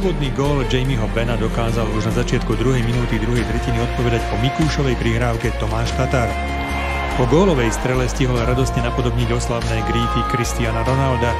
úvodný gól Jamieho Bena dokázal už na začiatku druhej minúty druhej tretiny odpovedať po Mikúšovej prihrávke Tomáš Tatar. Po gólovej strele stihol radostne napodobniť oslavné grífy Cristiana Ronalda.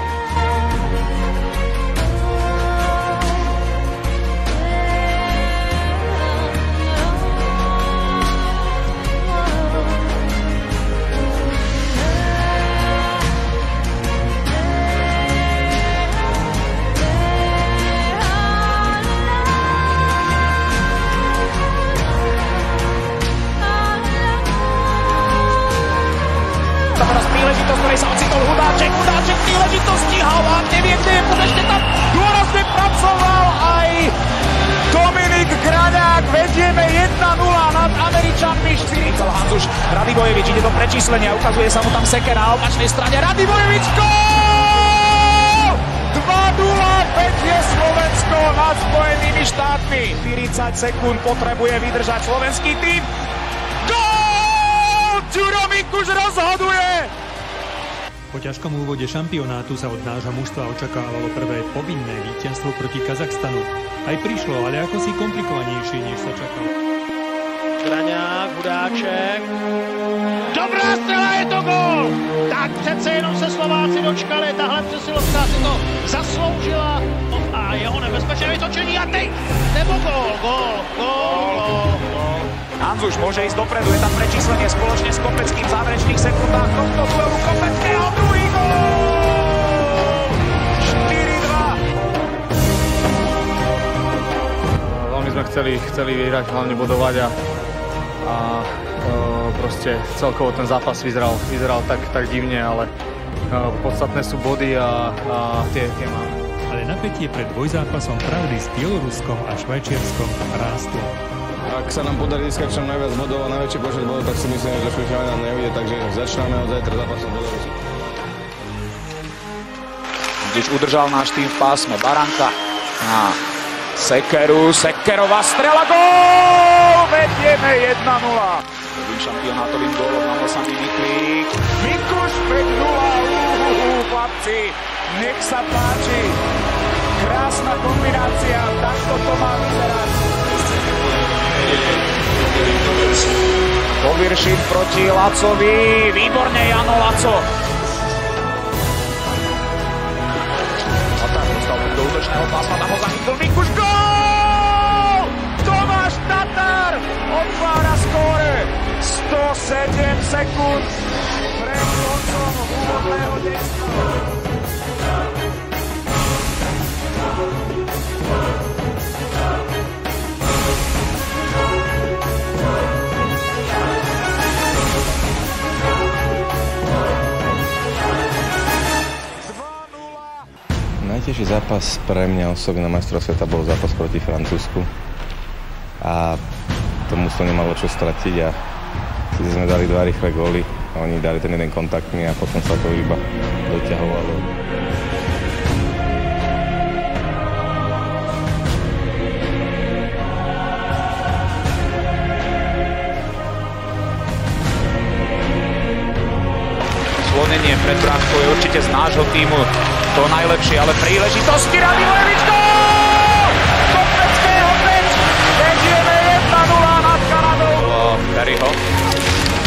Príležitosť, ktorej sa ocitol Hudáček príležitosť stíhal a nevie, kde je, ešte tam dôrazne pracoval aj Dominik Graňák. Vedieme 1-0 nad Američanmi. Chcel Hanzuš, Radivojevič ide do prečíslenia, ukazuje sa mu tam Sekera na opačnej strane. Radivojevič, gól! 2-0 vedie Slovensko nad Spojenými štátmi. 40 sekúnd potrebuje vydržať slovenský tím. Gól! Ďuro Mikuš rozhoduje! Po ťažkom úvode šampionátu sa od nášho mužstva očakávalo prvé povinné víťazstvo proti Kazachstanu. Aj prišlo, ale ako si komplikovanejšie, než sa čakalo. Graňák, Hudáček. Dobrá strela, je to gól! Tak přece jenom se Slováci dočkali, tahle přesilovka si to zasloužila. A jeho nebezpečné vytočení a teď, nebo gól. Hanzuš môže ísť dopredu, je tam prečíslenie spoločne s Kopeckým v záverečných sekundách tohto duelu Kopeckého, druhý gól! 4-2. Veľmi sme chceli vyhrať, hlavne bodovať a proste celkovo ten zápas vyzeral tak divne, ale podstatné sú body a tie máme. Ale napätie pred dvojzápasom pravdy s Bieloruskom a Švajčiarskom rástlo. Ak sa nám podarí získať čo najviac bodov a najväčší počet bodov, tak si myslím, že Švajčiari nám neujde, takže začíname od zajtra zápasom Bielorusku. Když udržal náš tým v pásme Baranka a Sekerová strela, gól! Vedieme 1-0. Prvým šampionátovým gólom na sa Miklík. Mikuš 5-0, chlapci, nech sa páči. Krásna kombinácia, takto to má vyzerať. Poviršin proti Lacovi, výborne Jano Laco. Tatar dostal do útočného pásma, tam ho zachytil Mikuš, gól! Tomáš Tatar otvára skóre. 107 sekúnd pred koncom úvodného dejstva. Najtežší zápas pre mňa osobne na majstrovstve sveta bol zápas proti Francúzsku a to mužstvo nemalo čo stratiť a síce sme dali 2 rýchle góly a oni dali ten jeden kontaktný a potom sa to iba doťahovalo. Slonenie pred bránkou je určite z nášho týmu to najlepšie, ale príležitosti Radivojevič, gól! Kopeckého peč! Vedieme 1-0 nad Kanadou. Terryho,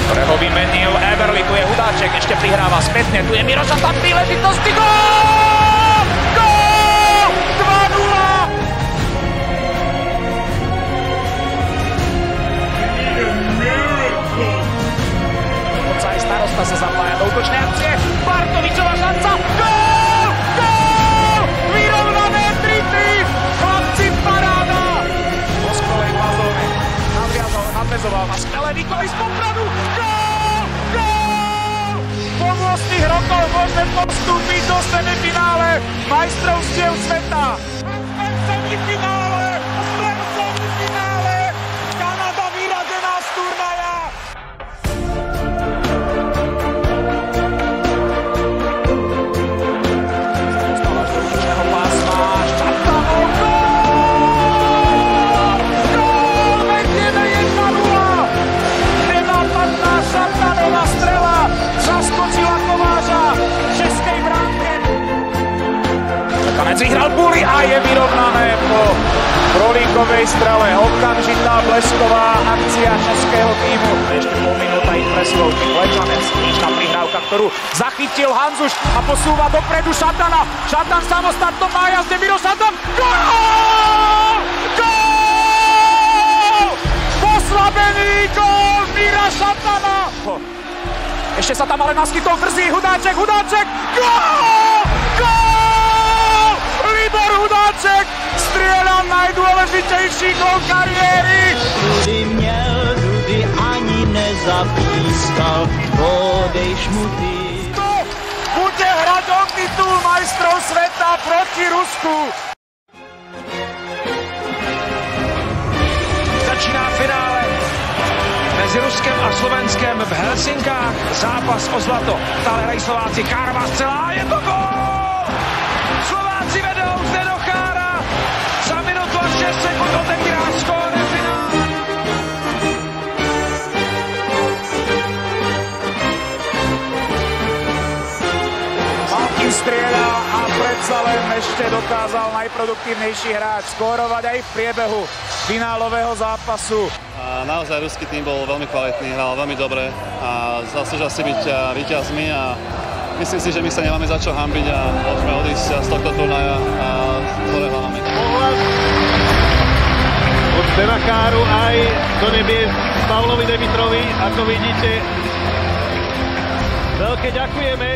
ktorého vymenil Everly, tu je Hudáček, ešte prihráva spätne, tu je Miroša, tam príležitosti, gól! Gól! 2-0! Dokonca aj starosta sa zapája do útočnej akcie. Bartovičová šanca, gól! Gól! Vyrovnané 3-3! Chlapci, paráda! Moskovej Glazovej nadvezoval na skvelé výkony z Popradu. Gól! Gól! Po 8 rokoch môžeme postúpiť do semifinále majstrovstiev sveta. Semifinále! Semifinále! Kanada vyradená z turnaja! Vyhral Buli a je vyrovnané po Krolíkovej strele, okamžitá blesková akcia českého týmu. Ešte pol minúta ich preslovky, Plečanec, nižná prihrávka, ktorú zachytil Hanzuš a posúva dopredu Šatana. Šatan samostatnom nájazde, Miro Šatan, gól! Gól! Poslabený gól Mira Šatana! Ešte sa tam ale naskytol drzý Hudáček, Hudáček, gól! Gól! Libor Hudáček strieľa najdôležitejší gól kariéry! Rudy měl, Rudy ani nezapískal, odejš mu ty. Kto bude hrať o titul majstrov sveta proti Rusku? Začíná finále mezi Ruskem a Slovenskem v Helsinkách. Zápas o zlato. Stále hrají Slováci. Kárová střela a je to gól! Slováci vedou zde do Chára. Za minutu a 6 sekund otevírá skóre finále. Malkin strieľa a predsa len ešte dokázal najproduktívnejší hráč skórovať aj v priebehu finálového zápasu. A naozaj ruský tým bol veľmi kvalitný, hral veľmi dobre a zaslúžil si byť víťazmi a myslím si, že my sa nemáme za čo hanbiť a môžeme odísť z tohto turnaja a s hore hlavami. Pohľad od Benakáru aj do nebies Pavlovi Demitrovi, ako vidíte. Veľké ďakujeme.